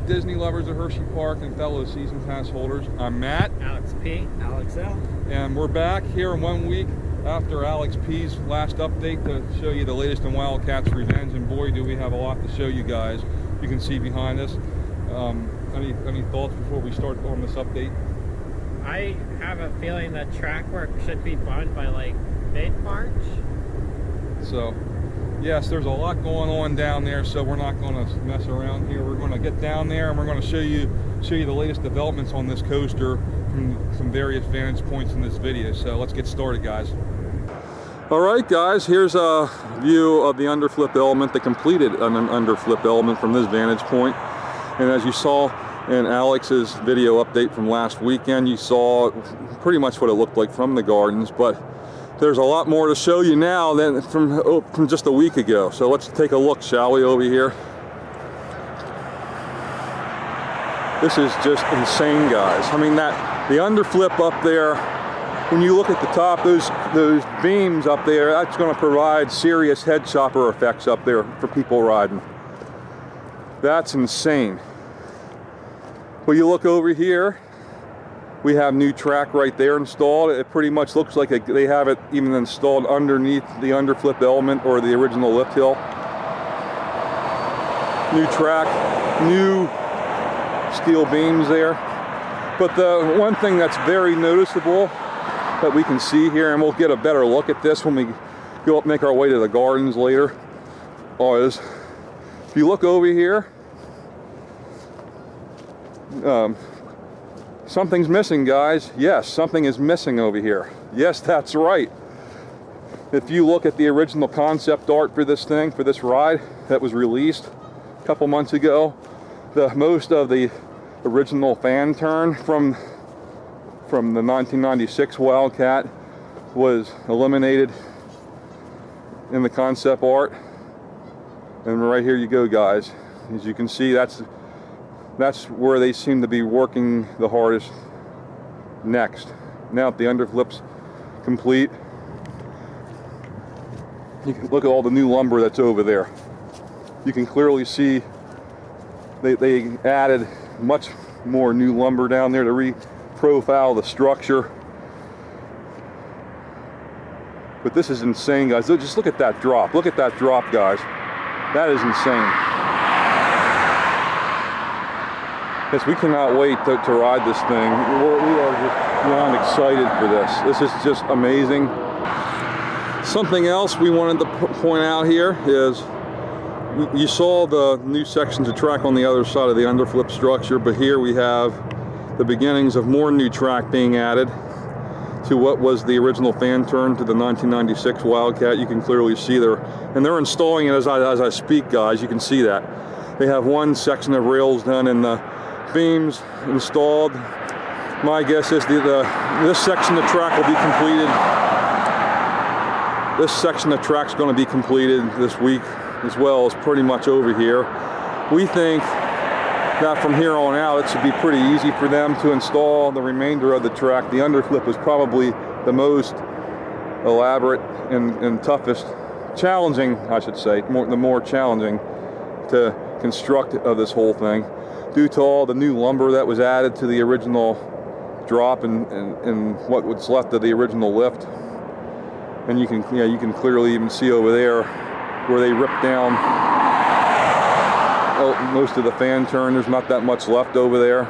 Disney lovers of Hershey Park and fellow season pass holders. I'm Matt. Alex P. Alex L. And we're back here 1 week after Alex P's last update to show you the latest in Wildcat's revenge. And boy, do we have a lot to show you guys. You can see behind us. Any thoughts before we start on this update? I have a feeling that track work should be done by like mid-March. So, yes, there's a lot going on down there, so we're not going to mess around here. We're going to get down there and we're going to show you the latest developments on this coaster from some various vantage points in this video. So let's get started, guys. All right, guys, here's a view of the Underflip Element, the completed Underflip Element from this vantage point. And as you saw in Alex's video update from last weekend, you saw pretty much what it looked like from the gardens, but there's a lot more to show you now than from just a week ago. So let's take a look, shall we, over here. This is just insane, guys. I mean, the underflip up there, when you look at the top, those beams up there, that's going to provide serious head chopper effects up there for people riding. That's insane. Well, you look over here, we have new track right there installed. It pretty much looks like they have it even installed underneath the Underflip Element or the original lift hill. New track, new steel beams there. But the one thing that's very noticeable that we can see here, and we'll get a better look at this when we go up, make our way to the gardens later, is if you look over here, something's missing, guys. Yes, something is missing over here. Yes, that's right. If you look at the original concept art for this thing, for this ride that was released a couple months ago, most of the original fan turn from the 1996 Wildcat was eliminated in the concept art. And right here you go, guys. As you can see, that's where they seem to be working the hardest next. Now that the underflip's complete, you can look at all the new lumber that's over there. You can clearly see they added much more new lumber down there to re-profile the structure. But this is insane, guys. Just look at that drop. Look at that drop, guys. That is insane. Yes, we cannot wait to ride this thing. We are just beyond excited for this. This is just amazing. Something else we wanted to point out here is you saw the new sections of track on the other side of the underflip structure, but here we have the beginnings of more new track being added to what was the original fan turn to the 1996 Wildcat. You can clearly see there, and they're installing it as I speak, guys. You can see that. They have one section of rails done and the beams installed. My guess is this section of track will be completed. This section of track's going to be completed this week, as well as pretty much over here. We think that from here on out it should be pretty easy for them to install the remainder of the track. The underflip was probably the most elaborate and toughest, challenging, I should say, the more challenging to construct of this whole thing, due to all the new lumber that was added to the original drop and what was left of the original lift. And you can clearly even see over there where they ripped down most of the fan turn. There's not that much left over there.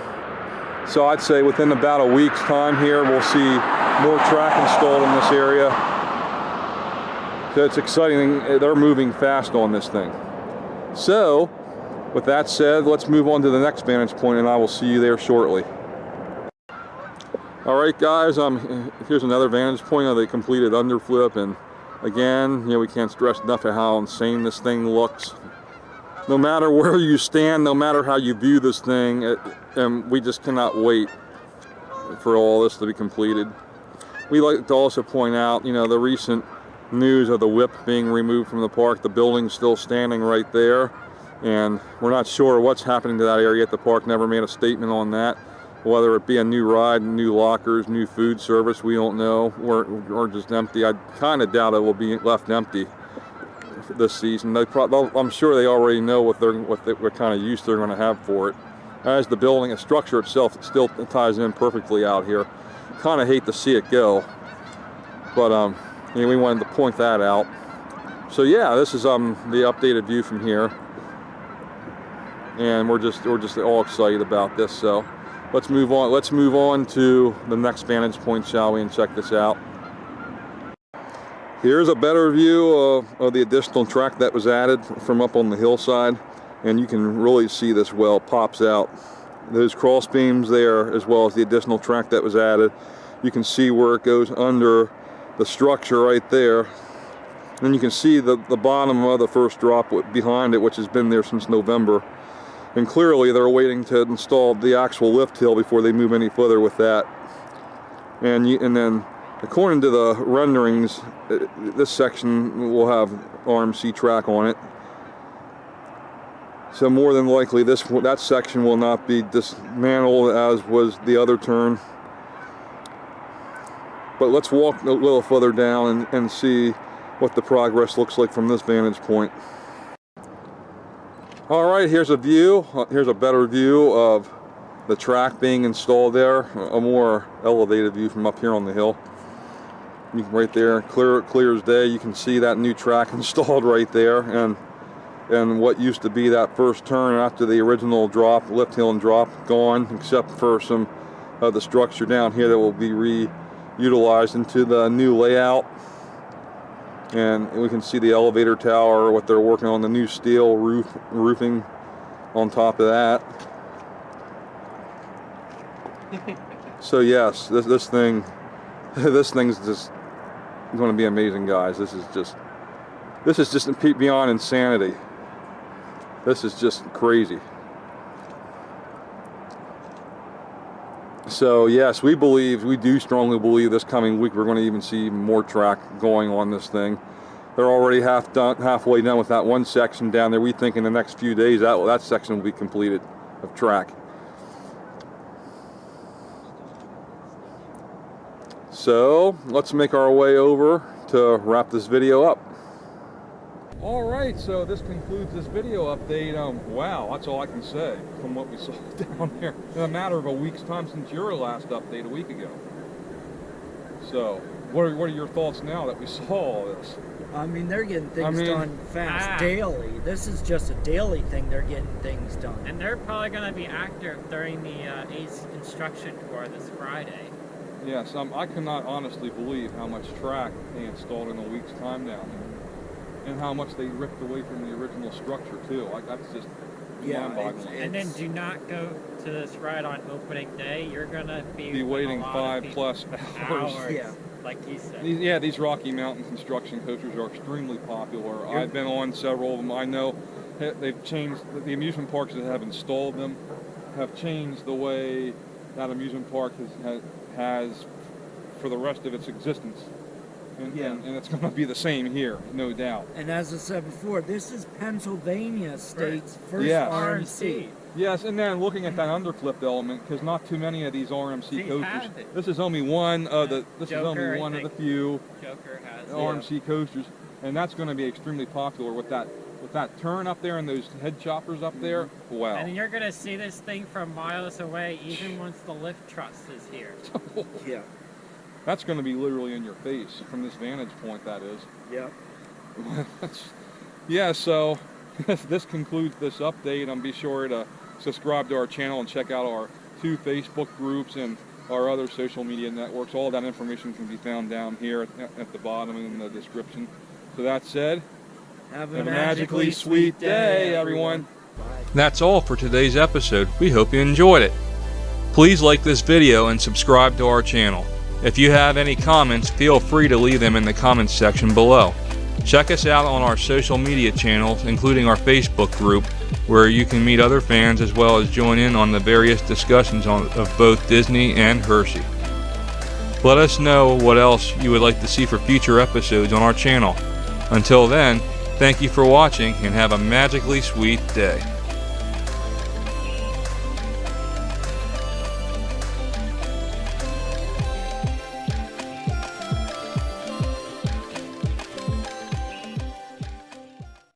So I'd say within about a week's time here, we'll see more track installed in this area. So it's exciting. They're moving fast on this thing. So with that said, let's move on to the next vantage point, and I will see you there shortly. All right, guys, here's another vantage point of the completed underflip, and again, we can't stress enough of how insane this thing looks. No matter where you stand, no matter how you view this thing, and we just cannot wait for all this to be completed. We like to also point out, the recent news of the whip being removed from the park. The building's still standing right there, and we're not sure what's happening to that area yet. The park never made a statement on that. Whether it be a new ride, new lockers, new food service, we don't know, or just empty. I kind of doubt it will be left empty this season. I'm sure they already know what kind of use they're going to have for it. as the building, the structure itself, it still ties in perfectly out here. Kind of hate to see it go, but you know, we wanted to point that out. So yeah, this is the updated view from here, and we're just all excited about this. So let's move on. Let's move on to the next vantage point, shall we, and check this out. Here's a better view of the additional track that was added from up on the hillside, and you can really see this well pops out. Those cross beams there, as well as the additional track that was added. You can see where it goes under the structure right there. And you can see the bottom of the first drop behind it, which has been there since November. And clearly they're waiting to install the actual lift hill before they move any further with that. And then, according to the renderings, this section will have RMC track on it. So more than likely that section will not be dismantled as was the other turn. But let's walk a little further down and see what the progress looks like from this vantage point. Alright, here's a view. Here's a better view of the track being installed there. A more elevated view from up here on the hill. Right there, clear as day, you can see that new track installed right there, and what used to be that first turn after the original drop, lift hill and drop, gone, except for some of the structure down here that will be reutilized into the new layout. And we can see the elevator tower, what they're working on, the new steel roofing on top of that. So yes, this thing's just going to be amazing, guys. This is just beyond insanity. This is just crazy. So yes, we do strongly believe this coming week we're going to even see more track going on this thing. They're already halfway done with that one section down there. We think in the next few days that section will be completed of track. So let's make our way over to wrap this video up. Alright, so this concludes this video update. Wow, that's all I can say from what we saw down there in a matter of a week's time since your last update a week ago. So, what are your thoughts now that we saw all this? I mean, they're getting things done fast daily. This is just a daily thing. They're getting things done. And they're probably going to be active during the ACE construction tour this Friday. Yes, I cannot honestly believe how much track they installed in a week's time down there. And how much they ripped away from the original structure too. That's just mind-boggling. And then do not go to this ride on opening day. You're gonna be waiting 5+ hours. Yeah, like you said. These Rocky Mountain construction coasters are extremely popular. I've been on several of them. I know they've changed the amusement parks that have installed them have changed the way that amusement park has for the rest of its existence. And it's going to be the same here, no doubt. And as I said before, this is Pennsylvania State's first RMC. Yes, and then looking at that underflip element, because not too many of these RMC coasters. This is only one of the. This is only one of the few RMC coasters, and that's going to be extremely popular with that turn up there and those head choppers up there. Wow! And you're going to see this thing from miles away, even once the lift truss is here. Yeah. That's going to be literally in your face from this vantage point, that is. Yep. Yeah, so this concludes this update. Be sure to subscribe to our channel and check out our 2 Facebook groups and our other social media networks. All that information can be found down here at the bottom in the description. So that said, have a magically sweet day, everyone. Bye. That's all for today's episode. We hope you enjoyed it. Please like this video and subscribe to our channel. If you have any comments, feel free to leave them in the comments section below. Check us out on our social media channels, including our Facebook group, where you can meet other fans as well as join in on the various discussions of both Disney and Hershey. Let us know what else you would like to see for future episodes on our channel. Until then, thank you for watching and have a magically sweet day.